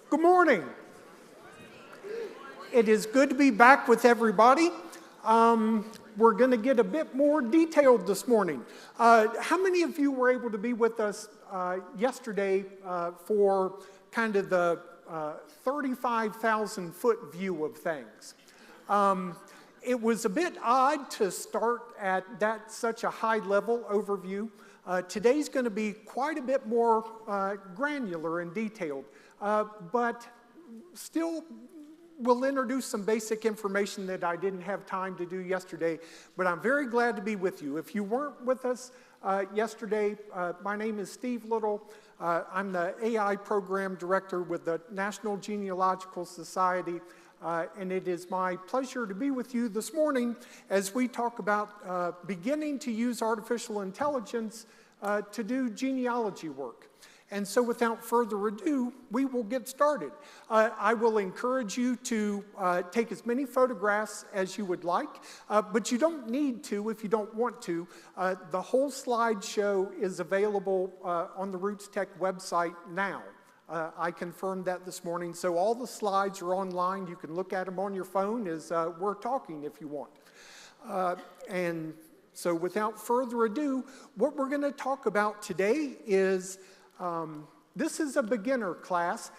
Good morning. It is good to be back with everybody. We're going to get a bit more detailed this morning. How many of you were able to be with us yesterday for kind of the 35,000-foot view of things? It was a bit odd to start at such a high-level overview. Today's going to be quite a bit more granular and detailed, but still we'll introduce some basic information that I didn't have time to do yesterday, but I'm very glad to be with you. If you weren't with us yesterday, my name is Steve Little. I'm the AI Program Director with the National Genealogical Society, and it is my pleasure to be with you this morning as we talk about beginning to use artificial intelligence to do genealogy work. And so without further ado, we will get started. I will encourage you to take as many photographs as you would like, but you don't need to if you don't want to. The whole slideshow is available on the Roots Tech website now. I confirmed that this morning, so all the slides are online. You can look at them on your phone as we're talking if you want. And so without further ado, what we're going to talk about today is this is a beginner class,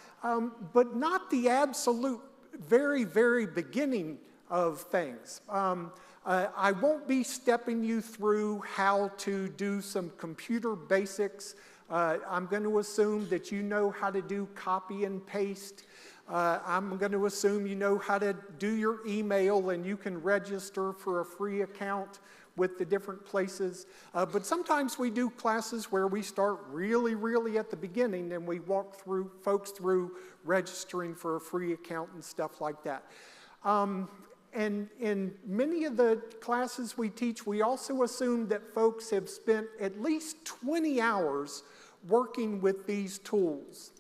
but not the absolute very, very beginning of things. I won't be stepping you through how to do some computer basics. I'm going to assume that you know how to do copy and paste. I'm going to assume you know how to do your email and you can register for a free account with the different places. But sometimes we do classes where we start really, really at the beginning and we walk through folks through registering for a free account and stuff like that. And in many of the classes we teach, we also assume that folks have spent at least 20 hours working with these tools.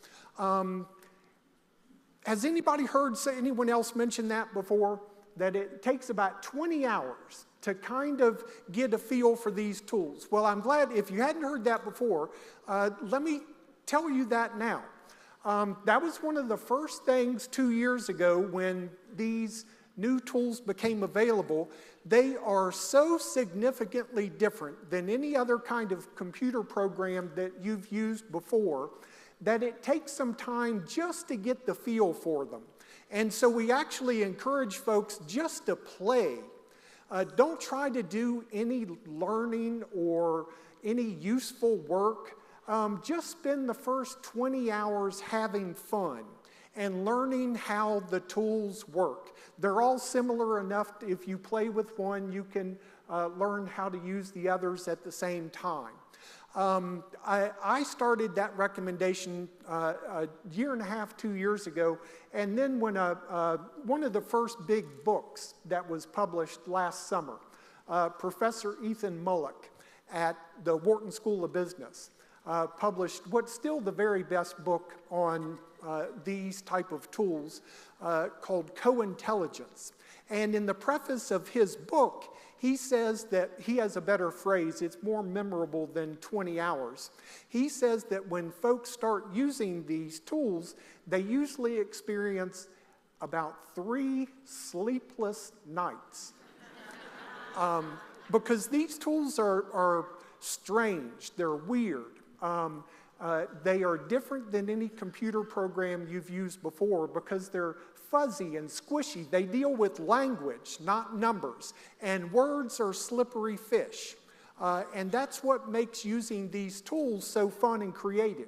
Has anybody heard anyone else mention that before? That it takes about 20 hours to kind of get a feel for these tools. Well, I'm glad if you hadn't heard that before, let me tell you that now. That was one of the first things 2 years ago when these new tools became available. They are so significantly different than any other kind of computer program that you've used before that it takes some time just to get the feel for them. And so we actually encourage folks just to play. Don't try to do any learning or any useful work. Just spend the first 20 hours having fun and learning how the tools work. They're all similar enough. If you play with one, you can learn how to use the others at the same time. I started that recommendation a year and a half, 2 years ago, and then when one of the first big books that was published last summer, Professor Ethan Mullock at the Wharton School of Business published what's still the very best book on these type of tools called Co-Intelligence. And in the preface of his book, he says that he has a better phrase. It's more memorable than 20 hours. He says that when folks start using these tools, they usually experience about 3 sleepless nights. Because these tools are strange. They're weird. They are different than any computer program you've used before because they're fuzzy and squishy. They deal with language, not numbers. And words are slippery fish. And that's what makes using these tools so fun and creative.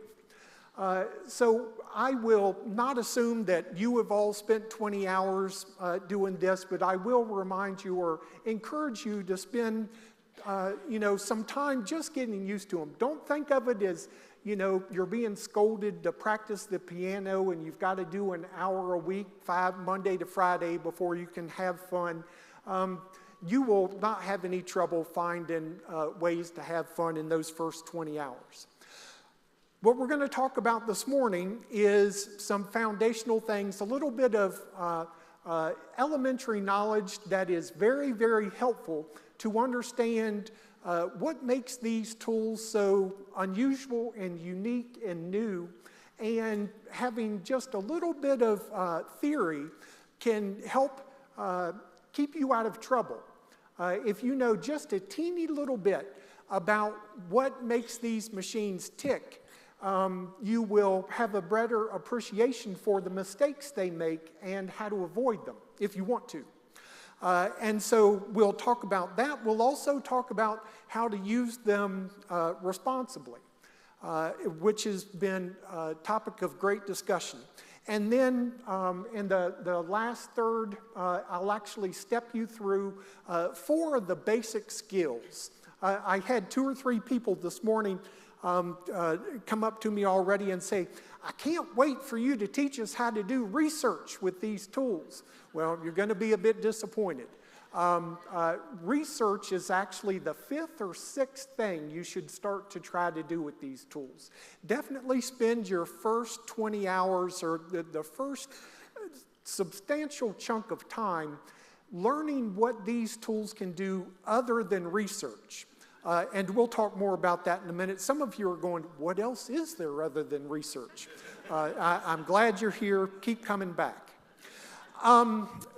So I will not assume that you have all spent 20 hours doing this, but I will remind you or encourage you to spend some time just getting used to them. Don't think of it as you're being scolded to practice the piano and you've got to do an hour a week, Monday to Friday, before you can have fun. You will not have any trouble finding ways to have fun in those first 20 hours. What we're going to talk about this morning is some foundational things, a little bit of elementary knowledge that is very, very helpful to understand what makes these tools so unusual and unique and new, and having just a little bit of theory can help keep you out of trouble. If you know just a teeny little bit about what makes these machines tick, you will have a better appreciation for the mistakes they make and how to avoid them, if you want to. And so we'll talk about that. We'll also talk about how to use them responsibly, which has been a topic of great discussion. And then in the last third, I'll actually step you through 4 of the basic skills. I had 2 or 3 people this morning come up to me already and say, I can't wait for you to teach us how to do research with these tools. Well, you're going to be a bit disappointed. Research is actually the 5th or 6th thing you should start to try to do with these tools. Definitely spend your first 20 hours or the first substantial chunk of time learning what these tools can do other than research. And we'll talk more about that in a minute. Some of you are going, what else is there other than research? I'm glad you're here. Keep coming back.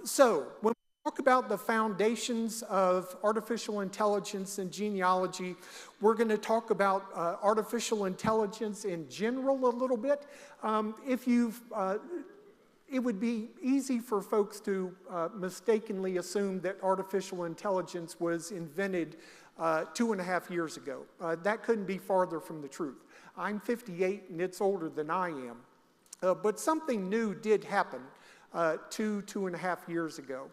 So when we talk about the foundations of artificial intelligence and genealogy, we're going to talk about artificial intelligence in general a little bit. It would be easy for folks to mistakenly assume that artificial intelligence was invented 2.5 years ago. That couldn't be farther from the truth. I'm 58 and it's older than I am. But something new did happen 2.5 years ago.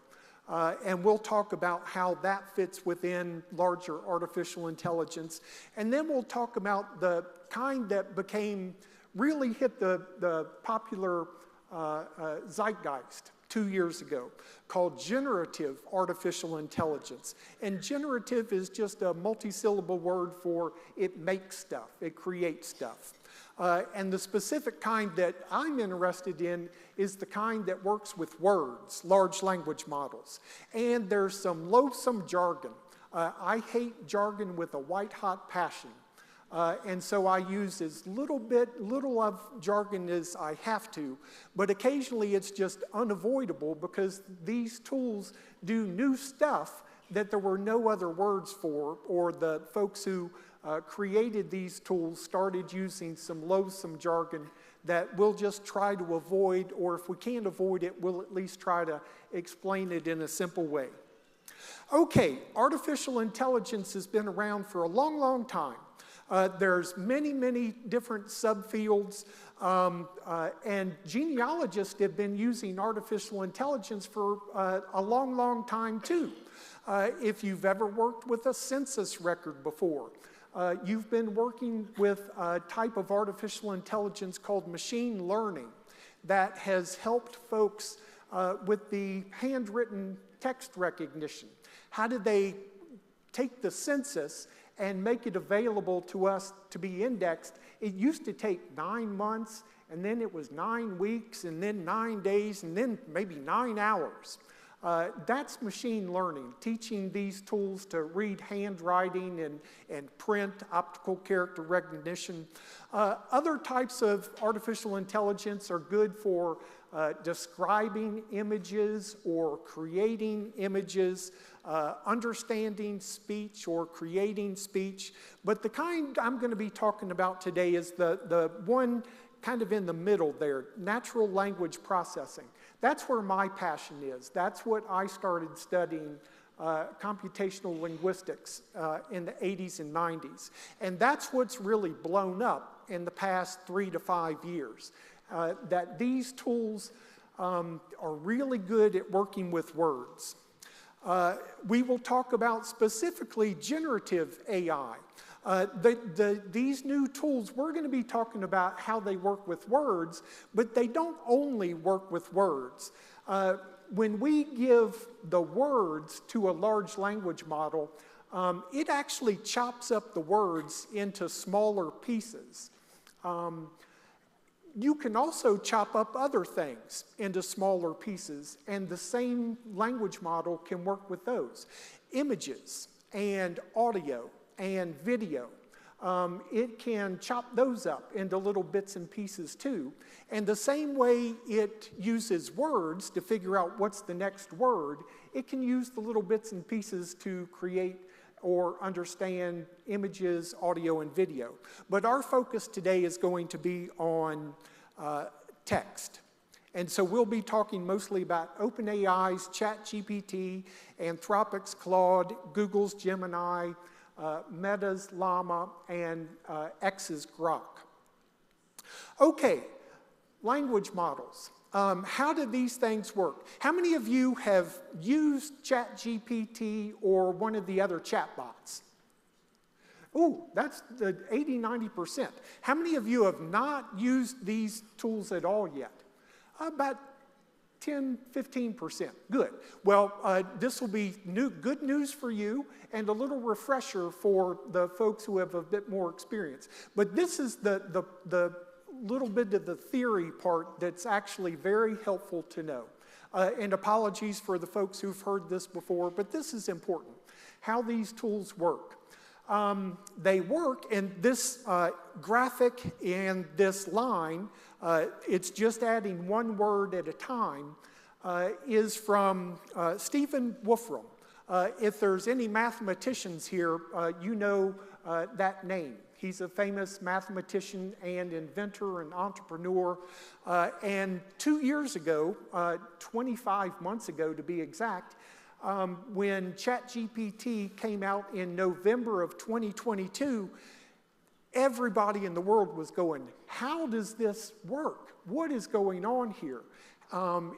And we'll talk about how that fits within larger artificial intelligence. And then we'll talk about the kind that really hit the popular zeitgeist 2 years ago, called generative artificial intelligence. And generative is just a multi-syllable word for it makes stuff, it creates stuff. And the specific kind that I'm interested in is the kind that works with words, large language models. And there's some loathsome jargon. I hate jargon with a white-hot passion. And so I use as little of jargon as I have to, but occasionally it's just unavoidable because these tools do new stuff that there were no other words for, or the folks who created these tools started using some loathsome jargon that we'll just try to avoid, or if we can't avoid it, we'll at least try to explain it in a simple way. Okay, artificial intelligence has been around for a long, long time. There's many different subfields, and genealogists have been using artificial intelligence for a long, long time too. If you've ever worked with a census record before, you've been working with a type of artificial intelligence called machine learning that has helped folks with the handwritten text recognition. How did they take the census and make it available to us to be indexed? It used to take 9 months, and then it was 9 weeks, and then 9 days, and then maybe 9 hours. That's machine learning, teaching these tools to read handwriting and print, optical character recognition. Other types of artificial intelligence are good for describing images or creating images, understanding speech or creating speech. But the kind I'm going to be talking about today is the one kind of in the middle there, natural language processing. That's where my passion is. That's what I started studying computational linguistics in the 80s and 90s. And that's what's really blown up in the past 3 to 5 years, that these tools are really good at working with words. We will talk about specifically generative AI. These new tools, we're going to be talking about how they work with words, but they don't only work with words. When we give the words to a large language model, it actually chops up the words into smaller pieces. You can also chop up other things into smaller pieces, and the same language model can work with those. Images and audio and video. it can chop those up into little bits and pieces too. And the same way it uses words to figure out what's the next word, it can use the little bits and pieces to create or understand images, audio, and video. But our focus today is going to be on text. And so we'll be talking mostly about OpenAI's ChatGPT, Anthropic's Claude, Google's Gemini, Meta's Llama, and X's Grok. Okay, language models. How do these things work? How many of you have used ChatGPT or one of the other chatbots? Ooh, that's the 80-90%. How many of you have not used these tools at all yet? About 10-15%. Good. Well, this will be good news for you and a little refresher for the folks who have a bit more experience. But this is the little bit of the theory part that's actually very helpful to know. And apologies for the folks who've heard this before, but this is important, how these tools work. They work, and this graphic and this line, it's just adding one word at a time, is from Stephen Wolfram. If there's any mathematicians here, you know that name. He's a famous mathematician and inventor and entrepreneur. And 2 years ago, 25 months ago to be exact, when ChatGPT came out in November of 2022, everybody in the world was going, how does this work? What is going on here?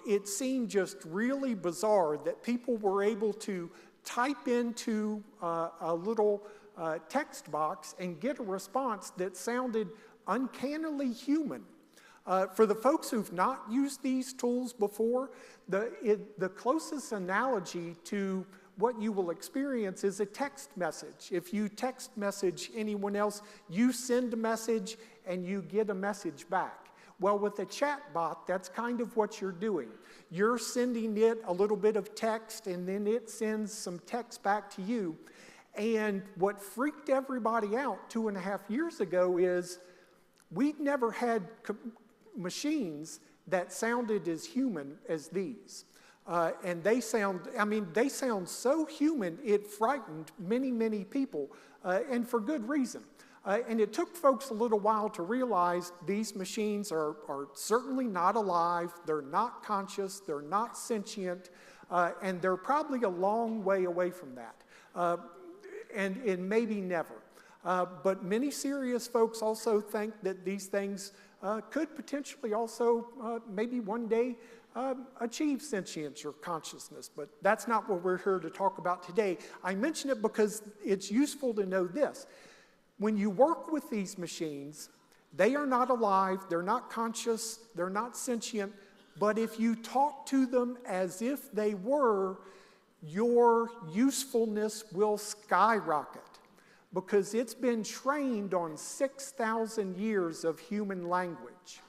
It seemed just really bizarre that people were able to type into a little text box and get a response that sounded uncannily human. For the folks who've not used these tools before, the closest analogy to what you will experience is a text message. If you text message anyone else, you send a message and you get a message back. Well, with a chat bot, that's kind of what you're doing. You're sending it a little bit of text, and then it sends some text back to you. And what freaked everybody out 2.5 years ago is we'd never had machines that sounded as human as these. And they sound so human, it frightened many, many people, and for good reason. And it took folks a little while to realize these machines are certainly not alive, they're not conscious, they're not sentient, and they're probably a long way away from that, and maybe never. But many serious folks also think that these things could potentially also maybe one day achieve sentience or consciousness, but that's not what we're here to talk about today. I mention it because it's useful to know this. When you work with these machines, they are not alive, they're not conscious, they're not sentient, but if you talk to them as if they were, your usefulness will skyrocket because it's been trained on 6,000 years of human language.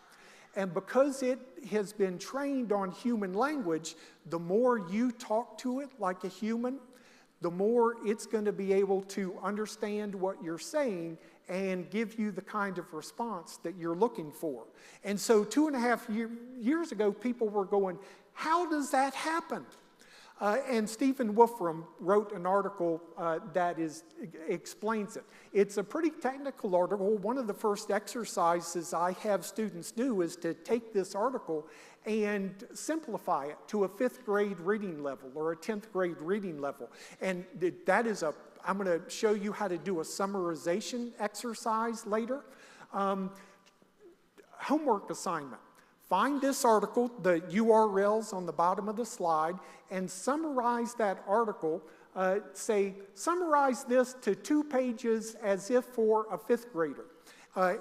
And because it has been trained on human language, the more you talk to it like a human, the more it's going to be able to understand what you're saying and give you the kind of response that you're looking for. And so 2.5 years ago, people were going, how does that happen? And Stephen Wolfram wrote an article that explains it. It's a pretty technical article. One of the first exercises I have students do is to take this article and simplify it to a 5th grade reading level or a 10th grade reading level. And that is I'm going to show you how to do a summarization exercise later. Homework assignment. Find this article, the URLs on the bottom of the slide, and summarize that article. Summarize this to 2 pages as if for a 5th grader.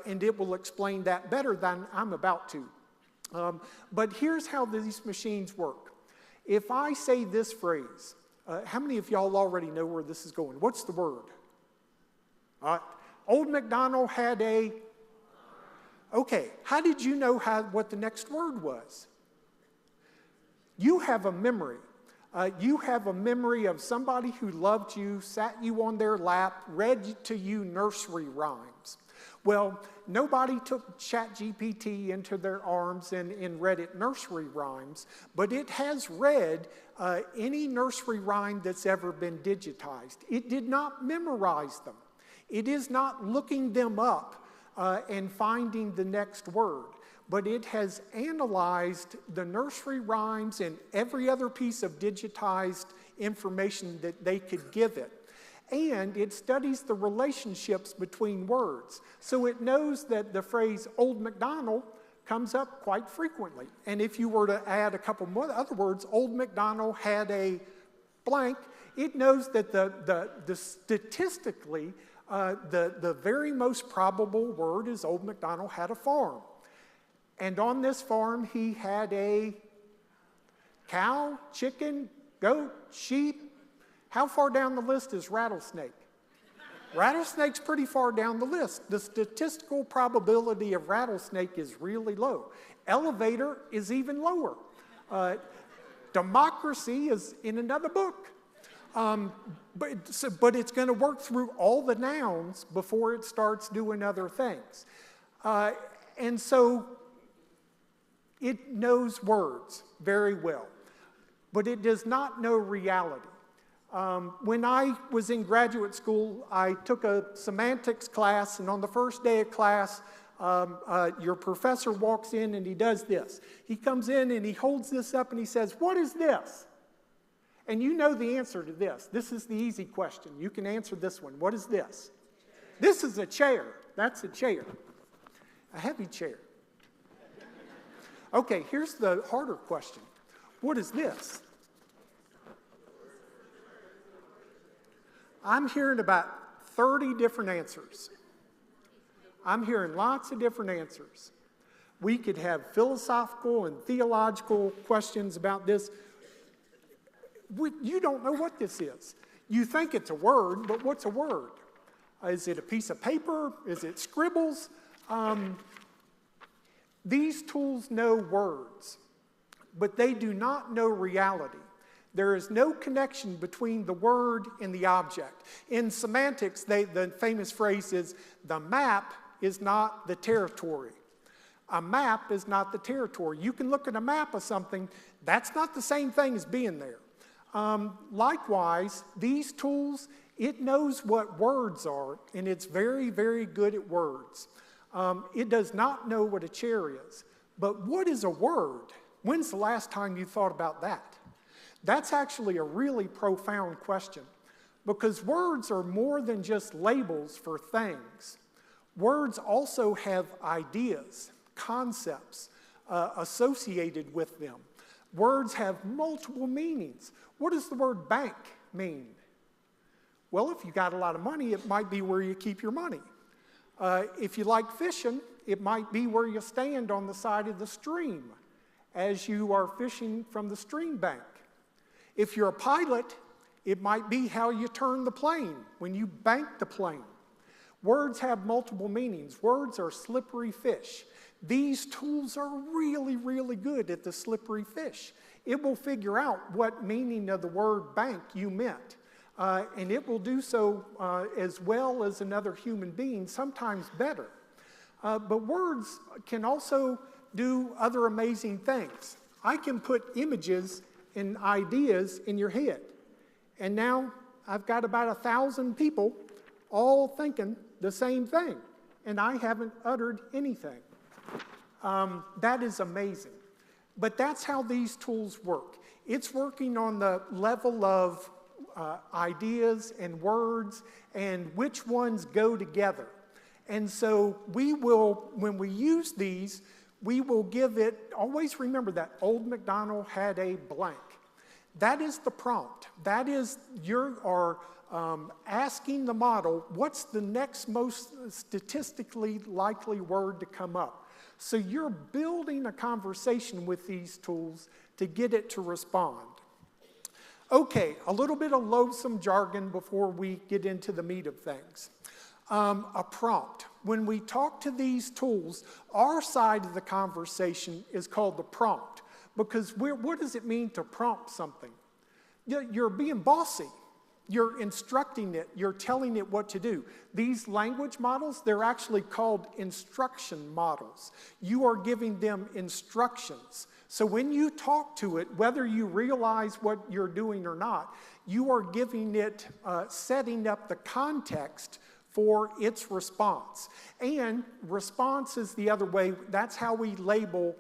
And it will explain that better than I'm about to. But here's how these machines work. If I say this phrase, how many of y'all already know where this is going? What's the word? Old MacDonald had a... Okay, how did you know what the next word was? You have a memory. You have a memory of somebody who loved you, sat you on their lap, read to you nursery rhymes. Well, nobody took ChatGPT into their arms and read it nursery rhymes, but it has read any nursery rhyme that's ever been digitized. It did not memorize them. It is not looking them up and finding the next word, but it has analyzed the nursery rhymes and every other piece of digitized information that they could give it. And it studies the relationships between words. So it knows that the phrase Old MacDonald comes up quite frequently. And if you were to add a couple more other words, Old MacDonald had a blank, it knows that the statistically, the very most probable word is Old MacDonald had a farm. And on this farm, he had a cow, chicken, goat, sheep. How far down the list is rattlesnake? Rattlesnake's pretty far down the list. The statistical probability of rattlesnake is really low. Elevator is even lower. Democracy is in another book. But it's going to work through all the nouns before it starts doing other things. And so it knows words very well, but it does not know reality. When I was in graduate school, I took a semantics class, and on the first day of class, your professor walks in and he does this. He comes in and he holds this up and he says, "What is this?" And you know the answer to this. This is the easy question. You can answer this one. What is this? This is a chair. That's a chair. A heavy chair. Okay, here's the harder question. What is this? I'm hearing about 30 different answers. I'm hearing lots of different answers. We could have philosophical and theological questions about this. You don't know what this is. You think it's a word, but what's a word? Is it a piece of paper? Is it scribbles? These tools know words, but they do not know reality. There is no connection between the word and the object. In semantics, the famous phrase is, the map is not the territory. A map is not the territory. You can look at a map of something, that's not the same thing as being there. Likewise, these tools, it knows what words are, and it's very, very good at words. It does not know what a chair is. But what is a word? When's the last time you thought about that? That's actually a really profound question, because words are more than just labels for things. Words also have ideas, concepts associated with them. Words have multiple meanings. What does the word bank mean? Well, if you got a lot of money, it might be where you keep your money. If you like fishing, it might be where you stand on the side of the stream as you are fishing from the stream bank. If you're a pilot, it might be how you turn the plane when you bank the plane. Words have multiple meanings. Words are slippery fish. These tools are really, really good at the slippery fish. It will figure out what meaning of the word bank you meant. And it will do so as well as another human being, sometimes better. But words can also do other amazing things. I can put images and ideas in your head. And now I've got about 1,000 people all thinking the same thing. And I haven't uttered anything. That is amazing. But that's how these tools work. It's working on the level of ideas and words and which ones go together. And so we will, when we use these, we will give it, always remember that Old MacDonald had a blank. That is the prompt. That is, you are asking the model, what's the next most statistically likely word to come up? So you're building a conversation with these tools to get it to respond. Okay, a little bit of loathsome jargon before we get into the meat of things. A prompt. When we talk to these tools, our side of the conversation is called the prompt. Because what does it mean to prompt something? You're being bossy. You're instructing it. You're telling it what to do. These language models, they're actually called instruction models. You are giving them instructions. So when you talk to it, whether you realize what you're doing or not, you are giving it, setting up the context for its response. And response is the other way. That's how we label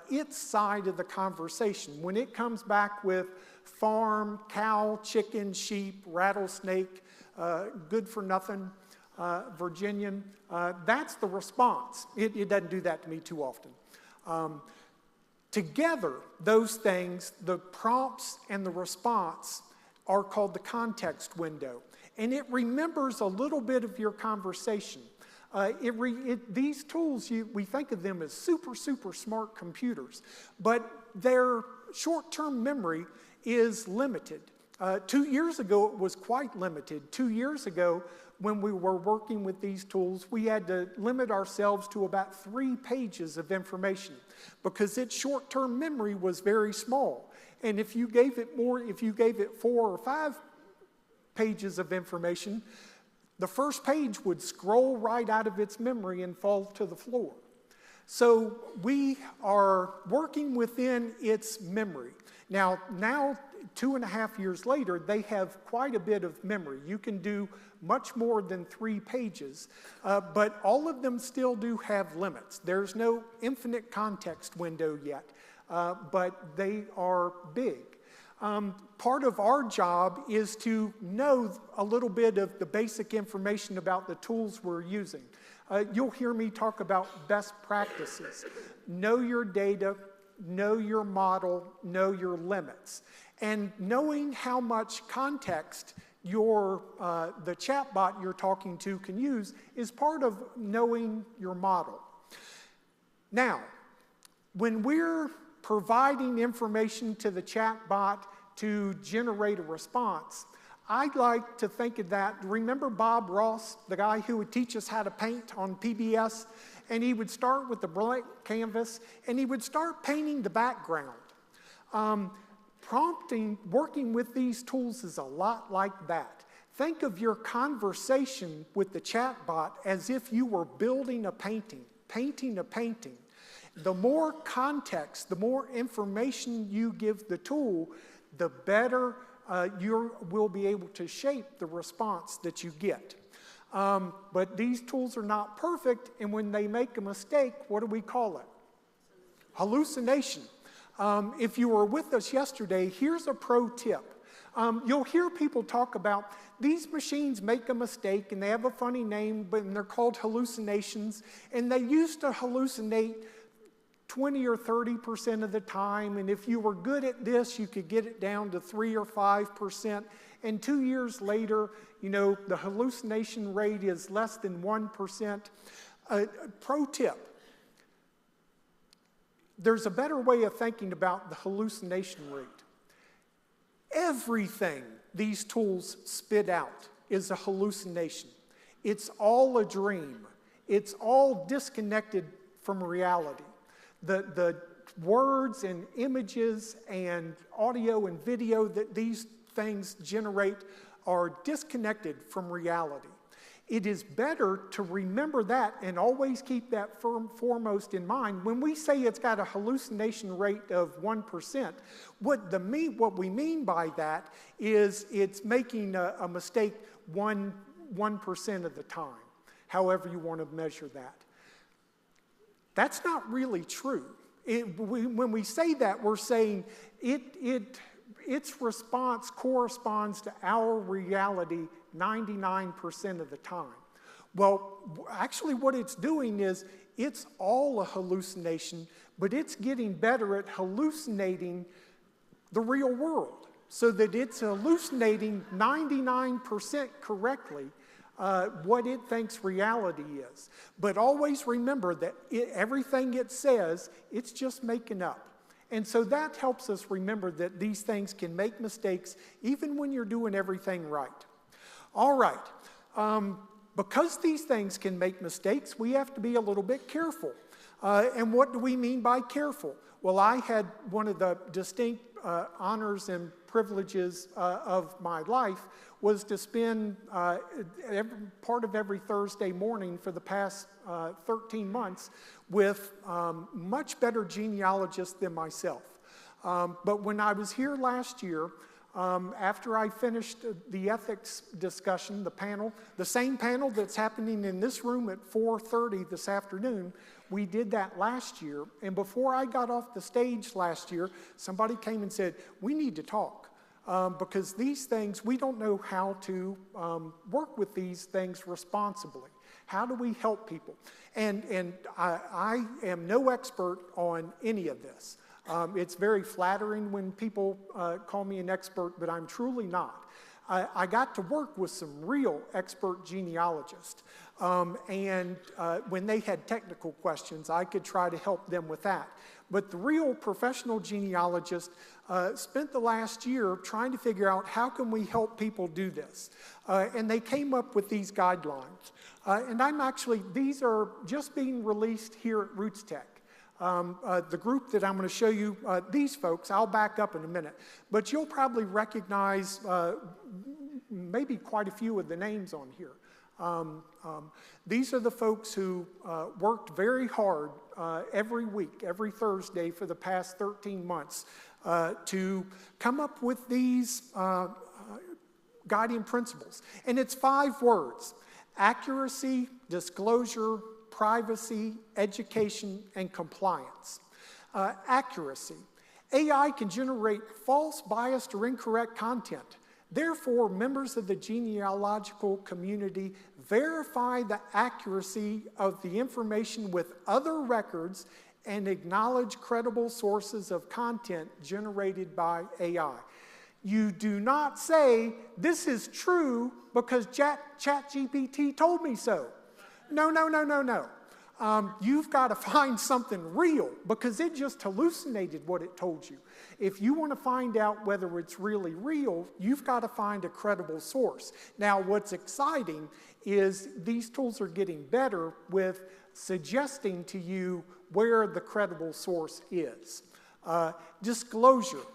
its side of the conversation. When it comes back with farm, cow, chicken, sheep, rattlesnake, good for nothing, Virginian, that's the response. It doesn't do that to me too often. Together, those things, the prompts and the response, are called the context window. And it remembers a little bit of your conversation. These tools, we think of them as super, super smart computers, but their short-term memory is limited. 2 years ago, it was quite limited. 2 years ago, when we were working with these tools, we had to limit ourselves to about 3 pages of information because its short-term memory was very small. And if you gave it 4 or 5 pages of information, the first page would scroll right out of its memory and fall to the floor. So we are working within its memory. Now 2.5 years later, they have quite a bit of memory. You can do much more than 3 pages, but all of them still do have limits. There's no infinite context window yet, but they are big. Part of our job is to know a little bit of the basic information about the tools we're using. You'll hear me talk about best practices. Know your data, know your model, know your limits. And knowing how much context the chatbot you're talking to can use is part of knowing your model. Now, when we're providing information to the chatbot to generate a response, I'd like to think of that. Remember Bob Ross, the guy who would teach us how to paint on PBS? And he would start with the blank canvas, and he would start painting the background. Working with these tools is a lot like that. Think of your conversation with the chatbot as if you were building a painting a painting. The more context, the more information you give the tool, the better you will be able to shape the response that you get. But these tools are not perfect, and when they make a mistake, what do we call it? Hallucination. If you were with us yesterday, here's a pro tip. You'll hear people talk about these machines make a mistake, and they have a funny name, but they're called hallucinations, and they used to hallucinate 20 or 30% of the time, and if you were good at this, you could get it down to 3 or 5%, and 2 years later, the hallucination rate is less than 1%. Pro tip, there's a better way of thinking about the hallucination rate. Everything these tools spit out is a hallucination. It's all a dream. It's all disconnected from reality. The words and images and audio and video that these things generate are disconnected from reality. It is better to remember that and always keep that foremost in mind. When we say it's got a hallucination rate of 1%, what we mean by that is it's making a mistake 1% of the time, however you want to measure that. That's not really true. When we say that, we're saying its response corresponds to our reality 99% of the time. Well, actually what it's doing is it's all a hallucination, but it's getting better at hallucinating the real world so that it's hallucinating 99% correctly what it thinks reality is. But always remember that everything it says, it's just making up. And so that helps us remember that these things can make mistakes even when you're doing everything right. All right, because these things can make mistakes, we have to be a little bit careful. And what do we mean by careful? Well, I had one of the distinct honors and privileges of my life was to spend part of every Thursday morning for the past 13 months with much better genealogists than myself. But when I was here last year, after I finished the ethics discussion, the panel, the same panel that's happening in this room at 4:30 this afternoon, we did that last year. And before I got off the stage last year, somebody came and said, we need to talk. Because these things, we don't know how to work with these things responsibly. How do we help people? And I am no expert on any of this. It's very flattering when people call me an expert, but I'm truly not. I got to work with some real expert genealogists. And when they had technical questions, I could try to help them with that. But the real professional genealogist spent the last year trying to figure out how can we help people do this. And they came up with these guidelines. And these are just being released here at RootsTech. The group that I'm going to show you, these folks, I'll back up in a minute, but you'll probably recognize maybe quite a few of the names on here. These are the folks who worked very hard every week, every Thursday for the past 13 months to come up with these guiding principles. And it's 5 words: accuracy, disclosure, privacy, education, and compliance. Accuracy. AI can generate false, biased, or incorrect content. Therefore, members of the genealogical community verify the accuracy of the information with other records and acknowledge credible sources of content generated by AI. You do not say, this is true because ChatGPT told me so. No, no, no, no, no. You've got to find something real because it just hallucinated what it told you. If you want to find out whether it's really real, you've got to find a credible source. Now, what's exciting is these tools are getting better with suggesting to you where the credible source is. Disclosure.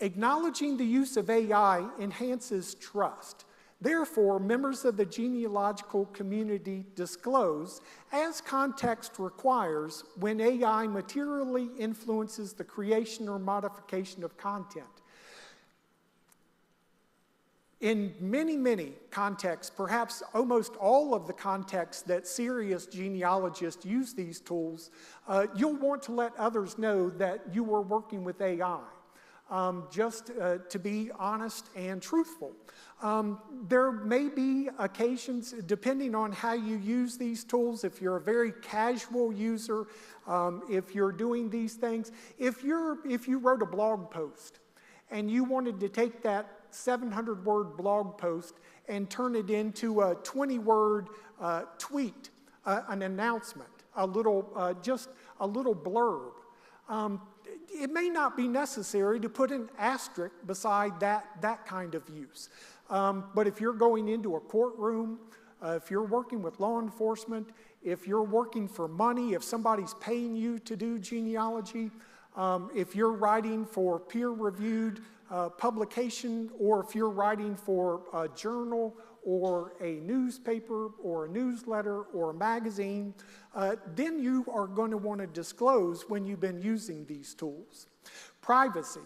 Acknowledging the use of AI enhances trust. Therefore, members of the genealogical community disclose, as context requires, when AI materially influences the creation or modification of content. In many, many contexts, perhaps almost all of the contexts that serious genealogists use these tools, you'll want to let others know that you were working with AI. Just to be honest and truthful. There may be occasions, depending on how you use these tools, if you're a very casual user, if you're doing these things, if you wrote a blog post and you wanted to take that 700-word blog post and turn it into a 20-word tweet, an announcement, just a little blurb, it may not be necessary to put an asterisk beside that kind of use. But if you're going into a courtroom, if you're working with law enforcement, if you're working for money, if somebody's paying you to do genealogy, if you're writing for peer-reviewed publication, or if you're writing for a journal or a newspaper or a newsletter or a magazine, then you are going to want to disclose when you've been using these tools. Privacy.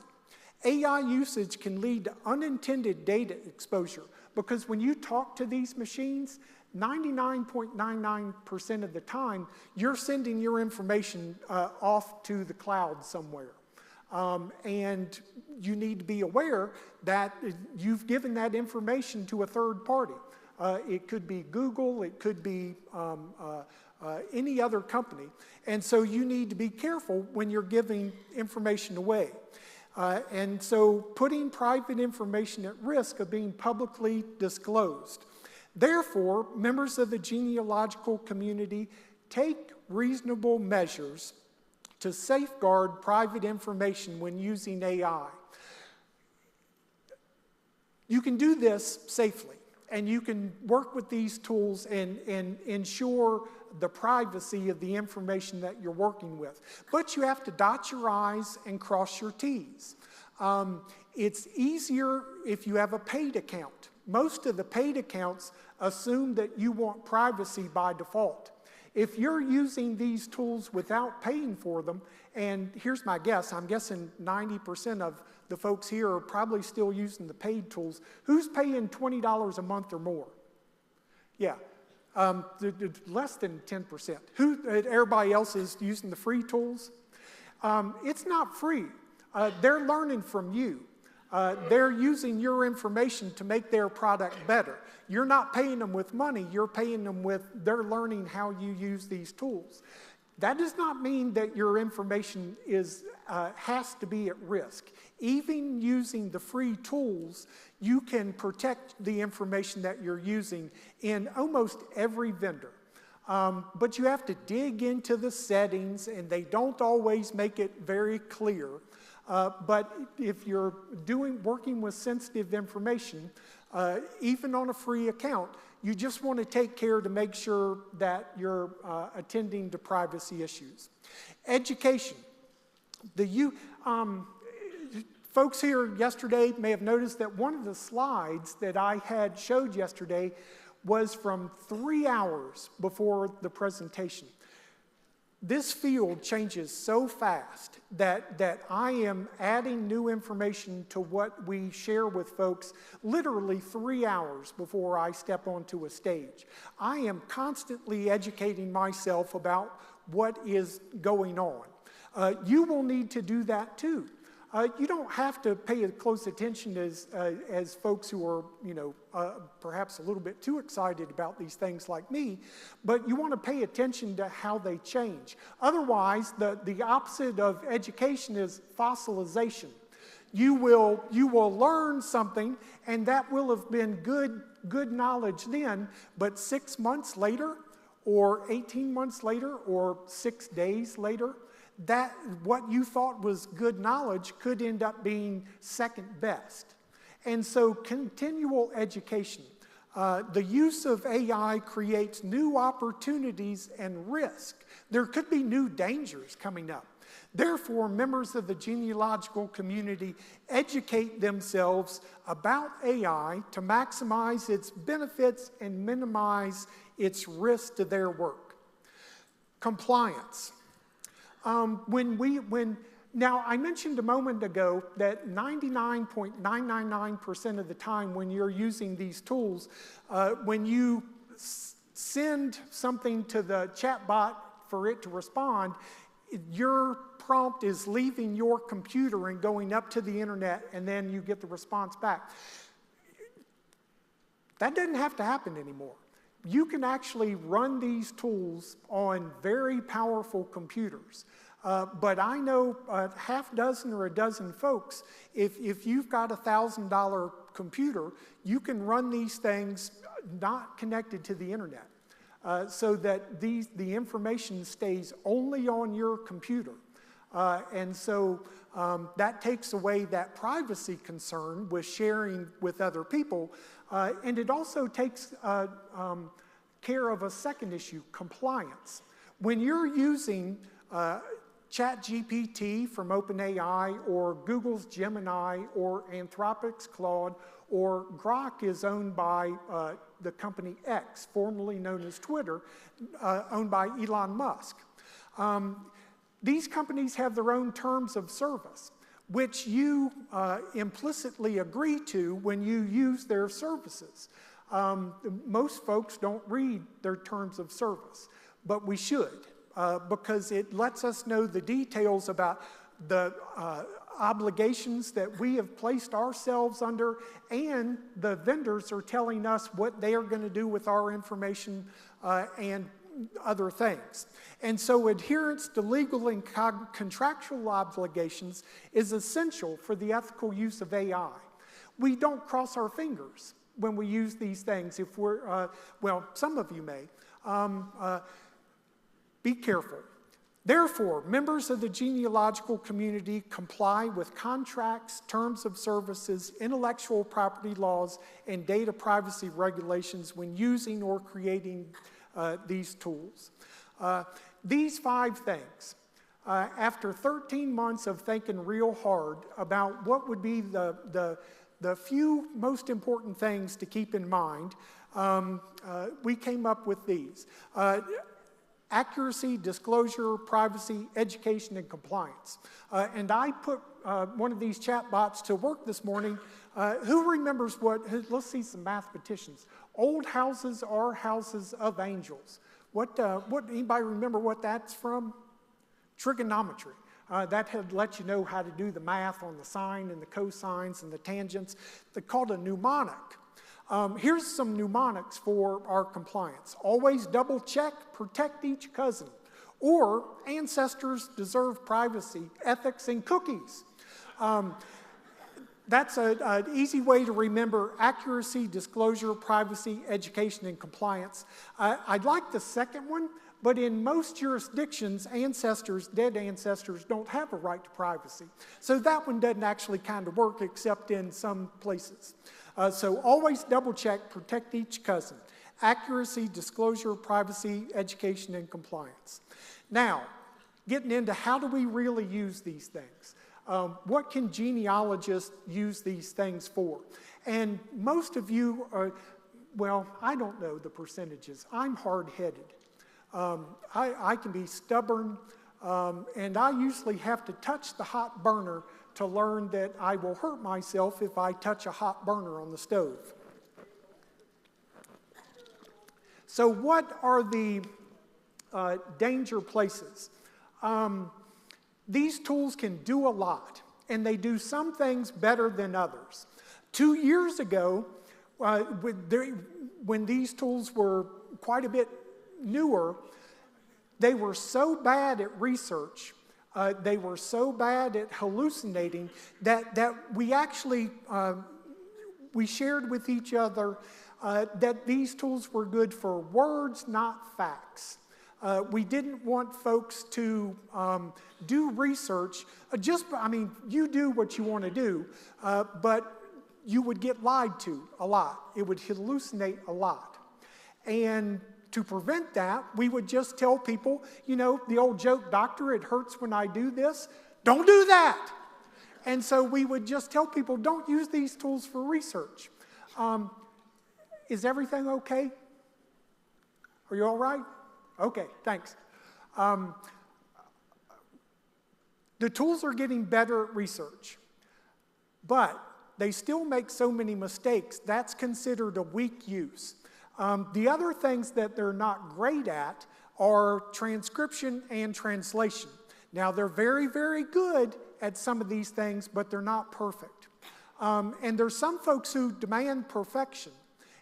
AI usage can lead to unintended data exposure because when you talk to these machines, 99.99% of the time, you're sending your information off to the cloud somewhere. And you need to be aware that you've given that information to a third party. It could be Google, it could be any other company. And so you need to be careful when you're giving information away. And so putting private information at risk of being publicly disclosed. Therefore, members of the genealogical community take reasonable measures to safeguard private information when using AI. You can do this safely, and you can work with these tools and ensure the privacy of the information that you're working with. But you have to dot your I's and cross your T's. It's easier if you have a paid account. Most of the paid accounts assume that you want privacy by default. If you're using these tools without paying for them, and here's my guess, I'm guessing 90% of the folks here are probably still using the paid tools. Who's paying $20 a month or more? Yeah, less than 10%. Everybody else is using the free tools? It's not free. They're learning from you. They're using your information to make their product better. You're not paying them with money, you're paying them with, they're learning how you use these tools. That does not mean that your information has to be at risk. Even using the free tools, you can protect the information that you're using in almost every vendor. But you have to dig into the settings, and they don't always make it very clear. But if you're working with sensitive information, even on a free account, you just want to take care to make sure that you're attending to privacy issues. Education. Folks here yesterday may have noticed that one of the slides that I had showed yesterday was from 3 hours before the presentation. This field changes so fast that I am adding new information to what we share with folks literally 3 hours before I step onto a stage. I am constantly educating myself about what is going on. You will need to do that too. You don't have to pay as close attention as folks who are, perhaps a little bit too excited about these things like me, but you want to pay attention to how they change. Otherwise, the opposite of education is fossilization. You will learn something, and that will have been good knowledge then, but 6 months later, or 18 months later, or 6 days later, that what you thought was good knowledge could end up being second best. And so continual education. The use of AI creates new opportunities and risk. There could be new dangers coming up. Therefore, members of the genealogical community educate themselves about AI to maximize its benefits and minimize its risk to their work. Compliance. Now, I mentioned a moment ago that 99.999% of the time when you're using these tools, when you send something to the chatbot for it to respond, your prompt is leaving your computer and going up to the internet, and then you get the response back. That doesn't have to happen anymore. You can actually run these tools on very powerful computers. But I know a half dozen or a dozen folks, if you've got a $1,000 computer, you can run these things not connected to the internet, so that the information stays only on your computer. And so that takes away that privacy concern with sharing with other people. And it also takes care of a second issue, compliance. When you're using ChatGPT from OpenAI, or Google's Gemini, or Anthropic's Claude, or Grok is owned by the company X, formerly known as Twitter, owned by Elon Musk. These companies have their own terms of service, which you implicitly agree to when you use their services. Most folks don't read their terms of service, but we should. Because it lets us know the details about the obligations that we have placed ourselves under, and the vendors are telling us what they are going to do with our information and other things. And so adherence to legal and contractual obligations is essential for the ethical use of AI. We don't cross our fingers when we use these things. If we're, well, some of you may. Be careful. Therefore, members of the genealogical community comply with contracts, terms of services, intellectual property laws, and data privacy regulations when using or creating these tools. These 5 things, after 13 months of thinking real hard about what would be the few most important things to keep in mind, we came up with these. Accuracy, disclosure, privacy, education, and compliance. And I put one of these chat bots to work this morning. Who remembers let's see some mathematicians. Old houses are houses of angels. Anybody remember what that's from? Trigonometry. That had let you know how to do the math on the sine and the cosines and the tangents. They're called a mnemonic. Here's some mnemonics for our compliance. Always double check, protect each cousin. Or ancestors deserve privacy, ethics, and cookies. That's an easy way to remember accuracy, disclosure, privacy, education, and compliance. I'd like the second one, but in most jurisdictions, dead ancestors, don't have a right to privacy. So that one doesn't actually kind of work except in some places. So always double check, protect each cousin. Accuracy, disclosure, privacy, education, and compliance. Now, getting into how do we really use these things? What can genealogists use these things for? And most of you are, well, I don't know the percentages. I'm hard-headed. I can be stubborn, and I usually have to touch the hot burner to learn that I will hurt myself if I touch a hot burner on the stove. So what are the danger places? These tools can do a lot, and they do some things better than others. 2 years ago, when these tools were quite a bit newer, they were so bad at research, they were so bad at hallucinating that we actually we shared with each other that these tools were good for words, not facts. We didn't want folks to do research. You do what you want to do, but you would get lied to a lot. It would hallucinate a lot. And to prevent that, we would just tell people, the old joke, doctor, it hurts when I do this. Don't do that. And so we would just tell people, don't use these tools for research. Is everything okay? Are you all right? Okay, thanks. The tools are getting better at research, but they still make so many mistakes. That's considered a weak use. The other things that they're not great at are transcription and translation. Now, they're very, very good at some of these things, but they're not perfect. And there's some folks who demand perfection.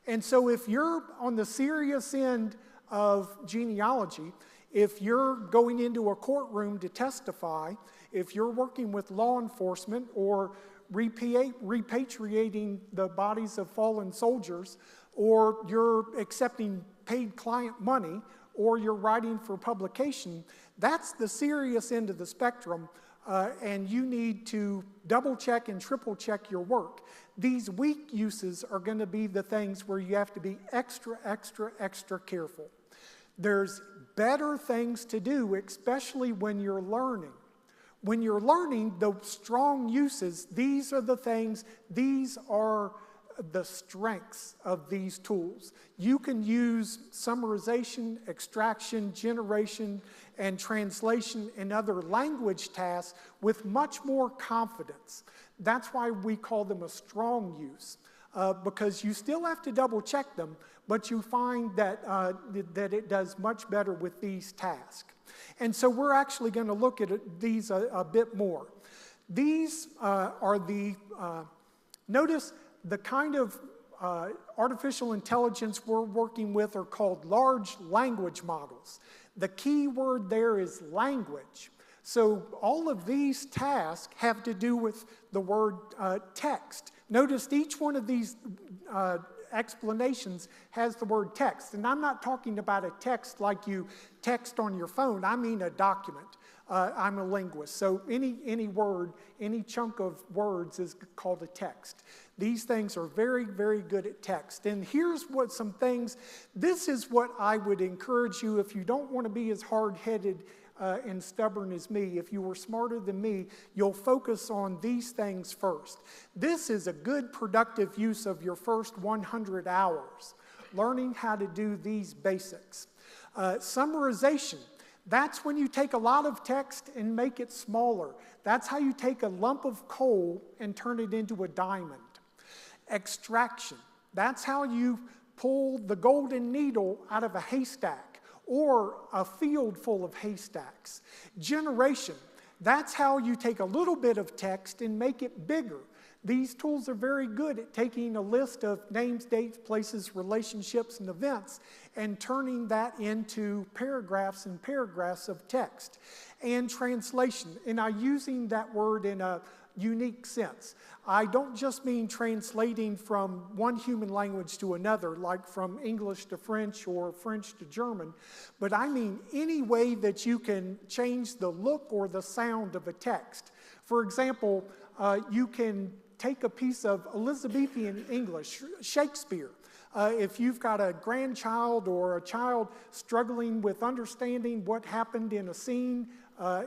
And so if you're on the serious end of genealogy, if you're going into a courtroom to testify, if you're working with law enforcement or repatriating the bodies of fallen soldiers, or you're accepting paid client money, or you're writing for publication, that's the serious end of the spectrum, and you need to double check and triple check your work. These weak uses are going to be the things where you have to be extra, extra, extra careful. There's better things to do, especially when you're learning. When you're learning the strong uses, these are the things, these are the strengths of these tools. You can use summarization, extraction, generation, and translation and other language tasks with much more confidence. That's why we call them a strong use, because you still have to double check them, but you find that it does much better with these tasks. And so we're actually going to look at these a bit more. These are the, notice the kind of artificial intelligence we're working with are called large language models. The key word there is language. So all of these tasks have to do with the word text. Notice each one of these explanations has the word text. And I'm not talking about a text like you text on your phone. I mean a document. I'm a linguist. So any word, any chunk of words is called a text. These things are very, very good at text. And here's what some things, this is what I would encourage you if you don't want to be as hard-headed and stubborn as me, if you were smarter than me, you'll focus on these things first. This is a good, productive use of your first 100 hours, learning how to do these basics. Summarization. That's when you take a lot of text and make it smaller. That's how you take a lump of coal and turn it into a diamond. Extraction. That's how you pull the golden needle out of a haystack or a field full of haystacks. Generation. That's how you take a little bit of text and make it bigger. These tools are very good at taking a list of names, dates, places, relationships, and events and turning that into paragraphs and paragraphs of text. And translation, and I'm using that word in a unique sense. I don't just mean translating from one human language to another, like from English to French or French to German, but I mean any way that you can change the look or the sound of a text. For example, you can take a piece of Elizabethan English, Shakespeare. If you've got a grandchild or a child struggling with understanding what happened in a scene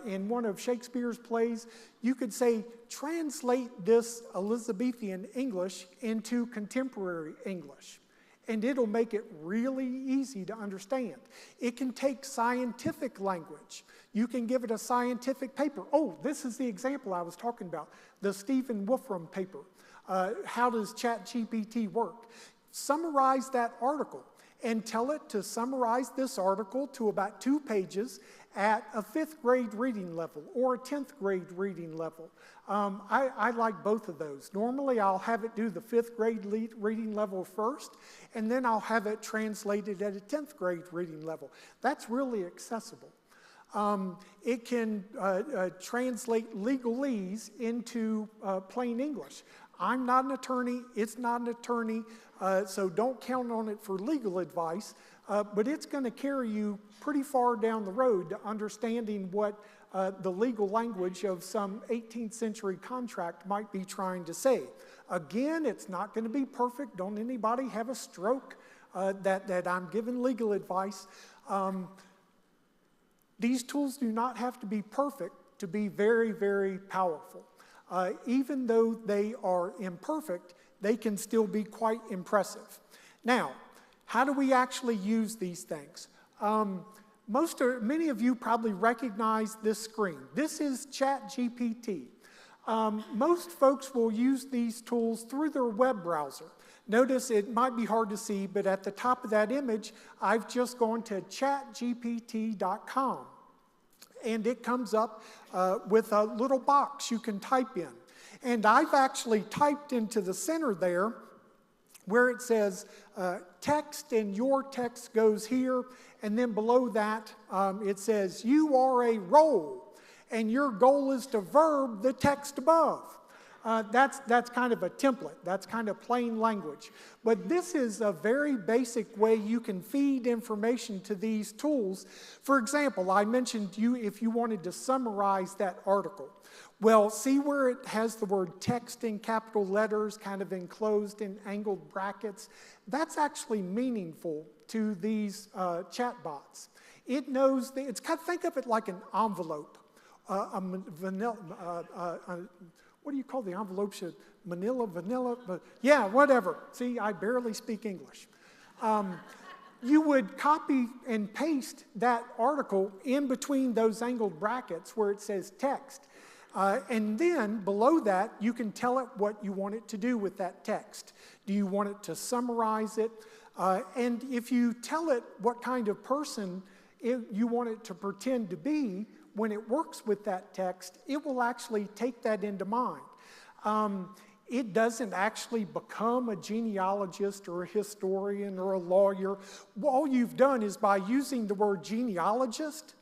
in one of Shakespeare's plays, you could say, translate this Elizabethan English into contemporary English. And it'll make it really easy to understand. It can take scientific language. You can give it a scientific paper. Oh, this is the example I was talking about, the Stephen Wolfram paper. How does ChatGPT work? Summarize that article and tell it to summarize this article to about 2 pages at a 5th grade reading level or a 10th grade reading level. I like both of those. Normally I'll have it do the 5th grade reading level first, and then I'll have it translated at a 10th grade reading level. That's really accessible. It can translate legalese into plain English. I'm not an attorney, it's not an attorney, so don't count on it for legal advice, but it's going to carry you pretty far down the road to understanding what the legal language of some 18th century contract might be trying to say. Again, it's not going to be perfect. Don't anybody have a stroke that I'm giving legal advice. These tools do not have to be perfect to be very, very powerful. Even though they are imperfect, they can still be quite impressive. Now, how do we actually use these things? Many of you probably recognize this screen. This is ChatGPT. Most folks will use these tools through their web browser. Notice it might be hard to see, but at the top of that image, I've just gone to chatgpt.com. And it comes up with a little box you can type in. And I've actually typed into the center there where it says text, and your text goes here. And then below that, it says you are a role, and your goal is to verb the text above. That's kind of a template. That's kind of plain language. But this is a very basic way you can feed information to these tools. For example, I mentioned if you wanted to summarize that article. Well, see where it has the word text in capital letters, kind of enclosed in angled brackets? That's actually meaningful to these chatbots. It knows, think of it like an envelope, what do you call the envelope? Vanilla? Yeah, whatever. See, I barely speak English. You would copy and paste that article in between those angled brackets where it says text. And then below that, you can tell it what you want it to do with that text. Do you want it to summarize it? And if you tell it what kind of person you want it to pretend to be, when it works with that text, it will actually take that into mind. It doesn't actually become a genealogist or a historian or a lawyer. All you've done is by using the word genealogist,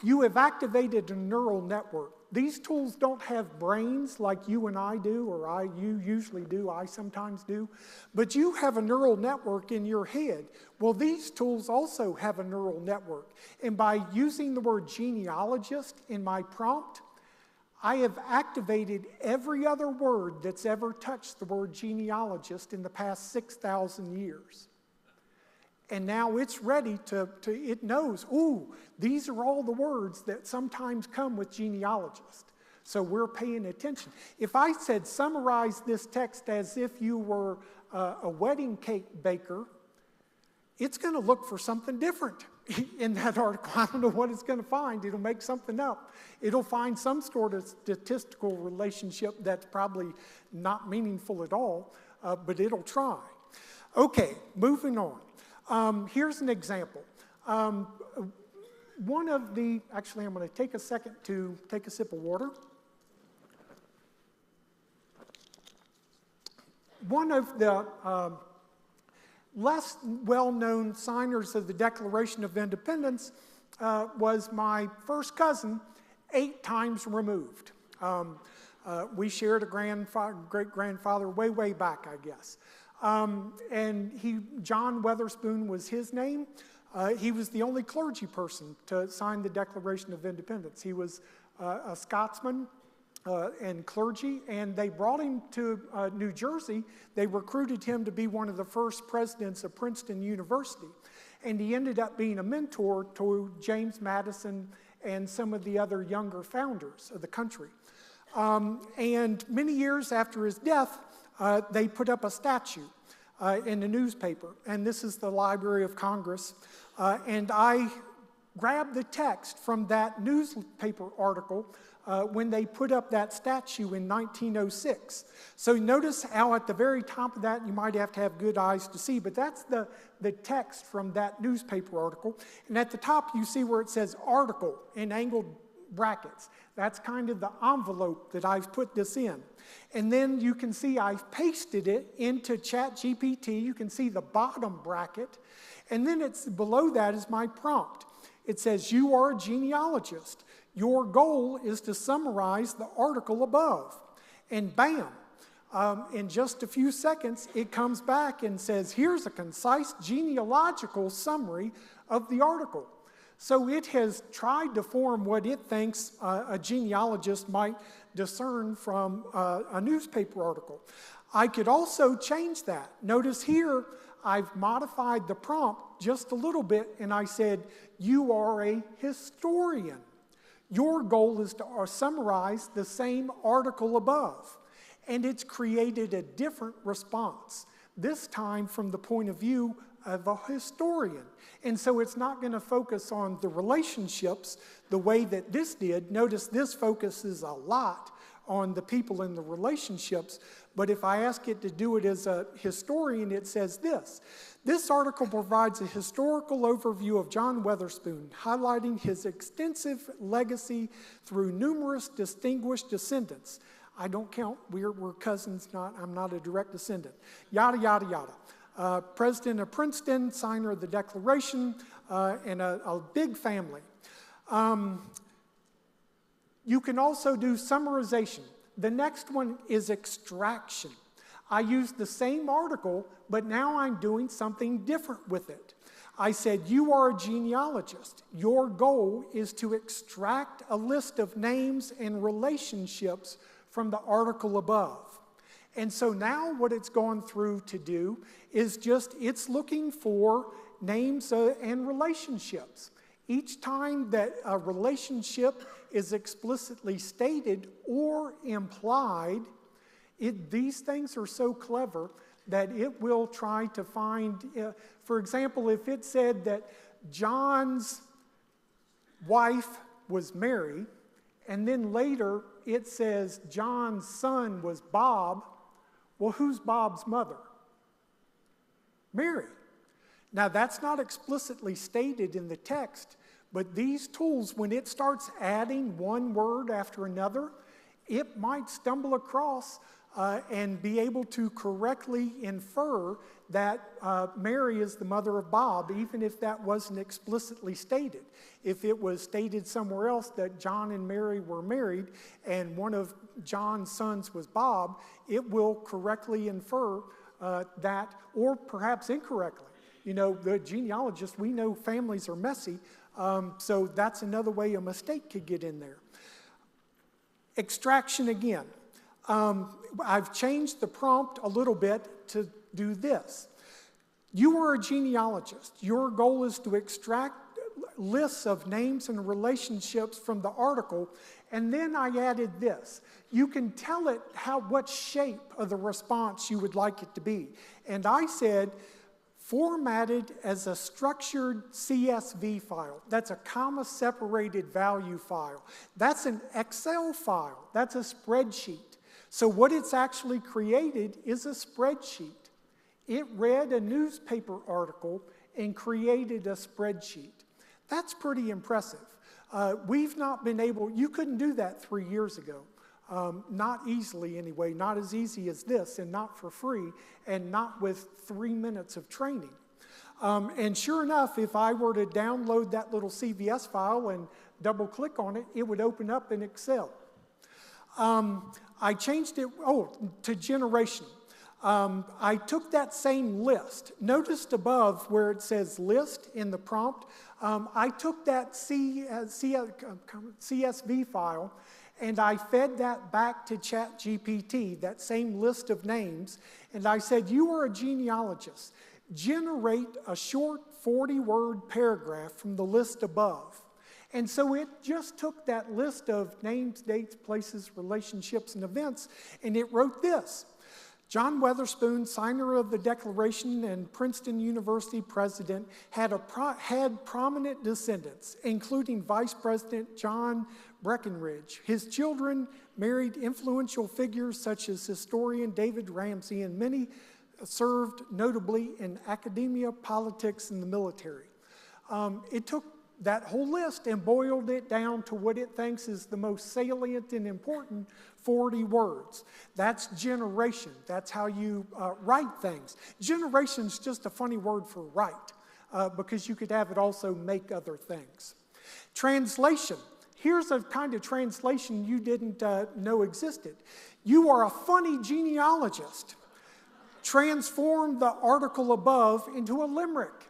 you have activated a neural network. These tools don't have brains like you and I do, or you usually do, I sometimes do, but you have a neural network in your head. Well, these tools also have a neural network. And by using the word genealogist in my prompt, I have activated every other word that's ever touched the word genealogist in the past 6,000 years. And now it's ready it knows, ooh, these are all the words that sometimes come with genealogists. So we're paying attention. If I said summarize this text as if you were a wedding cake baker, it's going to look for something different in that article. I don't know what it's going to find. It'll make something up. It'll find some sort of statistical relationship that's probably not meaningful at all, but it'll try. Okay, moving on. Here's an example. Actually, I'm going to take a second to take a sip of water. One of the less well-known signers of the Declaration of Independence was my first cousin, 8 times removed. We shared a great-grandfather way back, I guess. And John Weatherspoon was his name. He was the only clergy person to sign the Declaration of Independence. He was a Scotsman and clergy, and they brought him to New Jersey. They recruited him to be one of the first presidents of Princeton University. And he ended up being a mentor to James Madison and some of the other younger founders of the country. And many years after his death, they put up a statue in the newspaper. And this is the Library of Congress. And I grabbed the text from that newspaper article when they put up that statue in 1906. So notice how at the very top of that, you might have to have good eyes to see, but that's the text from that newspaper article. And at the top, you see where it says article in angled brackets. That's kind of the envelope that I've put this in. And then you can see I've pasted it into ChatGPT. You can see the bottom bracket. And then below that is my prompt. It says, you are a genealogist. Your goal is to summarize the article above. And bam, in just a few seconds, it comes back and says, here's a concise genealogical summary of the article. So it has tried to form what it thinks a genealogist might discern from a newspaper article. I could also change that. Notice here, I've modified the prompt just a little bit, and I said, you are a historian. Your goal is to summarize the same article above. And it's created a different response, this time from the point of view of a historian. And so it's not going to focus on the relationships the way that this did. Notice this focuses a lot on the people and the relationships. But if I ask it to do it as a historian, it says this. This article provides a historical overview of John Weatherspoon, highlighting his extensive legacy through numerous distinguished descendants. I don't count. We're cousins. I'm not a direct descendant. Yada, yada, yada. President of Princeton, signer of the Declaration, and a big family. You can also do summarization. The next one is extraction. I used the same article, but now I'm doing something different with it. I said, you are a genealogist. Your goal is to extract a list of names and relationships from the article above. And so now what it's gone through to do is it's looking for names and relationships. Each time that a relationship is explicitly stated or implied, these things are so clever that it will try to find, for example, if it said that John's wife was Mary, and then later it says John's son was Bob, well, who's Bob's mother? Mary. Now, that's not explicitly stated in the text, but these tools, when it starts adding one word after another, it might stumble across and be able to correctly infer that Mary is the mother of Bob, even if that wasn't explicitly stated. If it was stated somewhere else that John and Mary were married and one of John's sons was Bob, it will correctly infer that, or perhaps incorrectly. You know, the genealogists, we know families are messy, so that's another way a mistake could get in there. Extraction again. I've changed the prompt a little bit to do this. You are a genealogist. Your goal is to extract lists of names and relationships from the article, and then I added this. You can tell it what shape of the response you would like it to be. And I said, formatted as a structured CSV file. That's a comma-separated value file. That's an Excel file. That's a spreadsheet. So what it's actually created is a spreadsheet. It read a newspaper article and created a spreadsheet. That's pretty impressive. We've not been able, you couldn't do that 3 years ago. Not easily anyway, not as easy as this, and not for free, and not with 3 minutes of training. And sure enough, if I were to download that little CVS file and double click on it, it would open up in Excel. I changed it, to generation. I took that same list. Noticed above where it says list in the prompt, I took that CSV file and I fed that back to ChatGPT, that same list of names, and I said, you are a genealogist. Generate a short 40-word paragraph from the list above. And so it just took that list of names, dates, places, relationships, and events, and it wrote this. John Weatherspoon, signer of the Declaration and Princeton University president, had prominent descendants, including Vice President John Breckinridge. His children married influential figures such as historian David Ramsay, and many served notably in academia, politics, and the military. It took that whole list and boiled it down to what it thinks is the most salient and important 40 words. That's generation. That's how you write things. Generation's just a funny word for write, because you could have it also make other things. Translation. Here's a kind of translation you didn't know existed. You are a funny genealogist. Transform the article above into a limerick.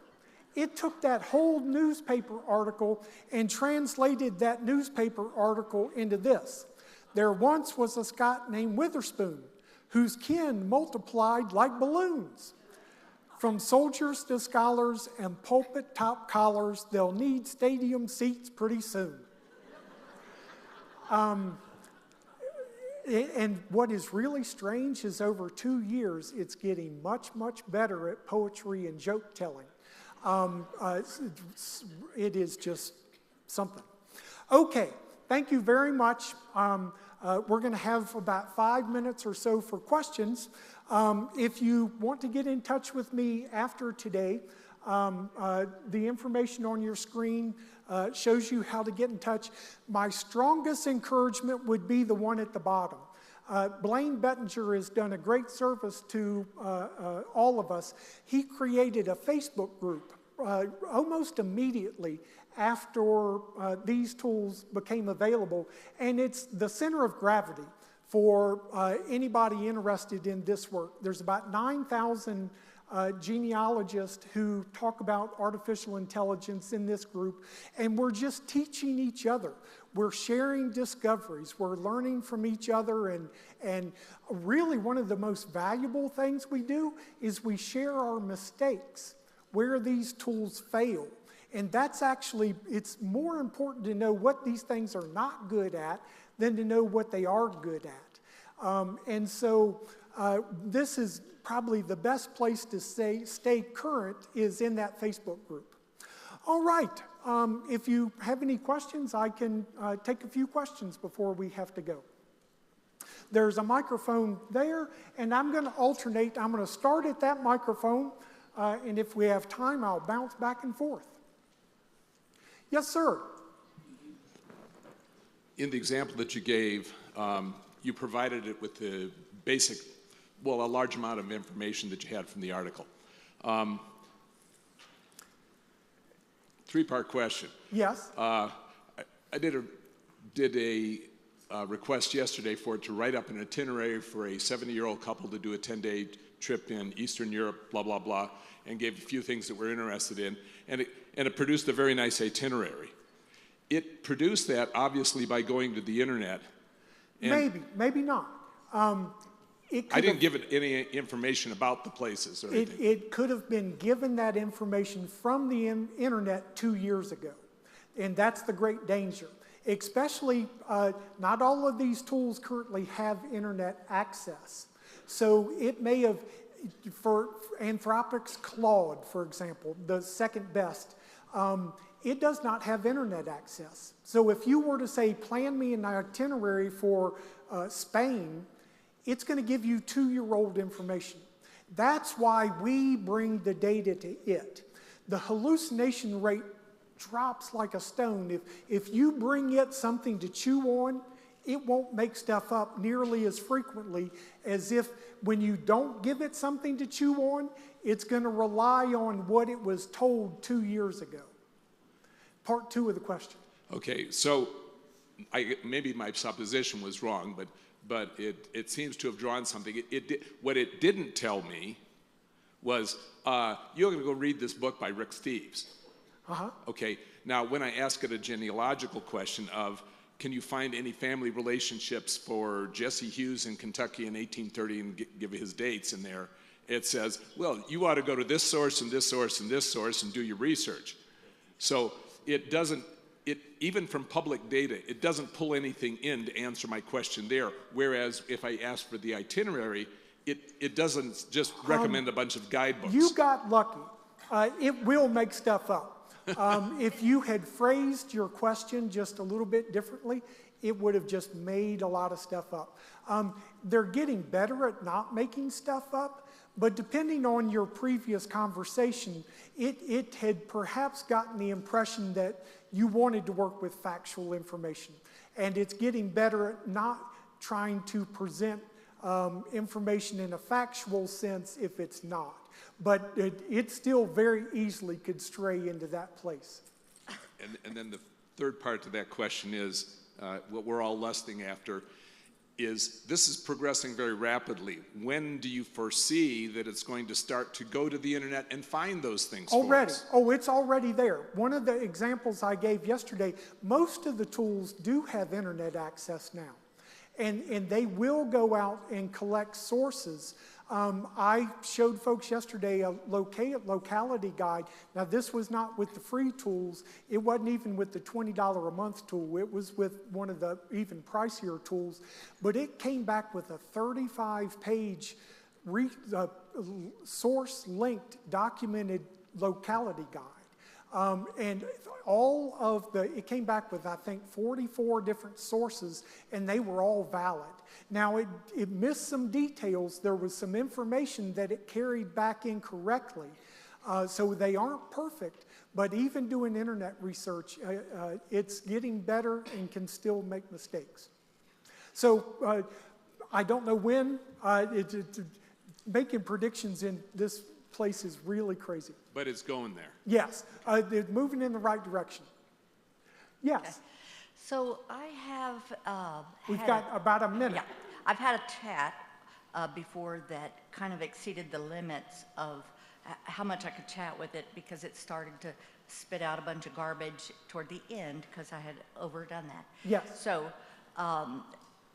It took that whole newspaper article and translated that newspaper article into this. There once was a Scot named Witherspoon, whose kin multiplied like balloons. From soldiers to scholars and pulpit top collars, they'll need stadium seats pretty soon. And what is really strange is over 2 years, it's getting much, much better at poetry and joke telling. It is just something. Okay, thank you very much. We're going to have about 5 minutes or so for questions. If you want to get in touch with me after today, the information on your screen shows you how to get in touch. My strongest encouragement would be the one at the bottom. Blaine Bettinger has done a great service to all of us. He created a Facebook group almost immediately after these tools became available, and it's the center of gravity for anybody interested in this work. There's about 9,000 genealogists who talk about artificial intelligence in this group, and we're just teaching each other. We're sharing discoveries. We're learning from each other, and really one of the most valuable things we do is we share our mistakes, where these tools fail. And that's actually, it's more important to know what these things are not good at than to know what they are good at. And so this is probably the best place to stay current is in that Facebook group. All right, if you have any questions, I can take a few questions before we have to go. There's a microphone there, and I'm going to alternate. I'm going to start at that microphone, and if we have time, I'll bounce back and forth. Yes, sir. In the example that you gave, you provided it with the basic, well, a large amount of information that you had from the article. Three-part question. Yes. I did a request yesterday for it to write up an itinerary for a 70-year-old couple to do a 10-day trip in Eastern Europe, blah, blah, blah, and gave a few things that we're interested in, and it produced a very nice itinerary. It produced that, obviously, by going to the internet. Maybe not. I didn't give it any information about the places or anything. It could have been given that information from the internet 2 years ago. And that's the great danger. Especially, not all of these tools currently have internet access. So it may have, for Anthropic's Claude, for example, the second best, it does not have internet access. So if you were to say, plan me an itinerary for Spain, it's going to give you 2-year-old information. That's why we bring the data to it. The hallucination rate drops like a stone. If you bring it something to chew on, it won't make stuff up nearly as frequently as if when you don't give it something to chew on, it's going to rely on what it was told 2 years ago. Part 2 of the question. Okay, so maybe my supposition was wrong, but it seems to have drawn something. What it didn't tell me was, you're going to go read this book by Rick Steves. Uh-huh. Okay, now when I ask it a genealogical question of, can you find any family relationships for Jesse Hughes in Kentucky in 1830 and give his dates in there, it says, well, you ought to go to this source and this source and this source and do your research. So it doesn't, even from public data, it doesn't pull anything in to answer my question there, whereas if I ask for the itinerary, it doesn't just recommend a bunch of guidebooks. You got lucky. It will make stuff up. If you had phrased your question just a little bit differently, it would have just made a lot of stuff up. They're getting better at not making stuff up, but depending on your previous conversation, it had perhaps gotten the impression that you wanted to work with factual information. And it's getting better at not trying to present information in a factual sense if it's not. But it still very easily could stray into that place. And then the third part to that question is, what we're all lusting after, is this is progressing very rapidly. When do you foresee that it's going to start to go to the internet and find those things already? For us? Oh, it's already there. One of the examples I gave yesterday, most of the tools do have internet access now. And they will go out and collect sources. I showed folks yesterday a locality guide. Now, this was not with the free tools. It wasn't even with the $20 a month tool. It was with one of the even pricier tools. But it came back with a 35-page source-linked documented locality guide. And all of it came back with, I think, 44 different sources, and they were all valid. Now, it missed some details. There was some information that it carried back incorrectly. So they aren't perfect, but even doing internet research, it's getting better and can still make mistakes. So I don't know when. Making predictions in this place is really crazy. But it's going there. Yes, they're moving in the right direction. Yes. Okay. So I have We've got about a minute. Yeah, I've had a chat before that kind of exceeded the limits of how much I could chat with it because it started to spit out a bunch of garbage toward the end because I had overdone that. Yes. So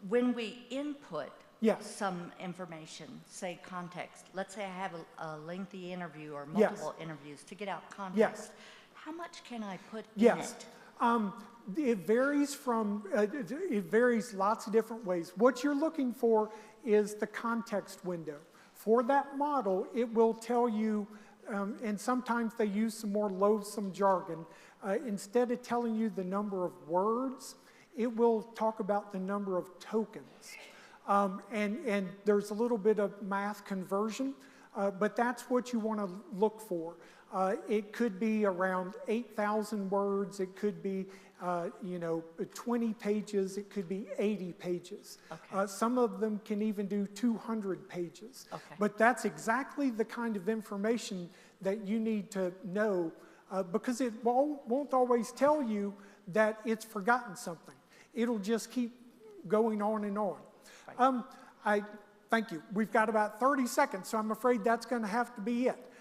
when we input Yes. some information, say context, let's say I have a lengthy interview or multiple interviews to get out context, Yes. how much can I put Yes. in it? It varies from, it varies lots of different ways. What you're looking for is the context window. For that model, it will tell you, and sometimes they use some more loathsome jargon, instead of telling you the number of words, it will talk about the number of tokens. And there's a little bit of math conversion, but that's what you want to look for. It could be around 8,000 words. It could be, 20 pages. It could be 80 pages. Okay. Some of them can even do 200 pages. Okay. But that's exactly the kind of information that you need to know because it won't always tell you that it's forgotten something. It'll just keep going on and on. Thank you. We've got about 30 seconds, so I'm afraid that's going to have to be it.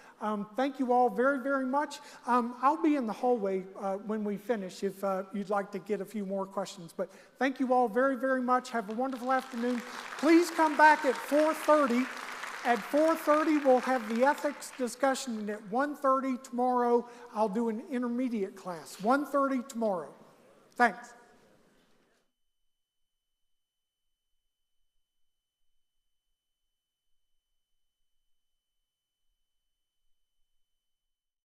Thank you all very, very much. I'll be in the hallway when we finish if you'd like to get a few more questions. But thank you all very, very much. Have a wonderful afternoon. Please come back at 4:30. At 4:30, we'll have the ethics discussion, and at 1:30 tomorrow, I'll do an intermediate class. 1:30 tomorrow. Thanks.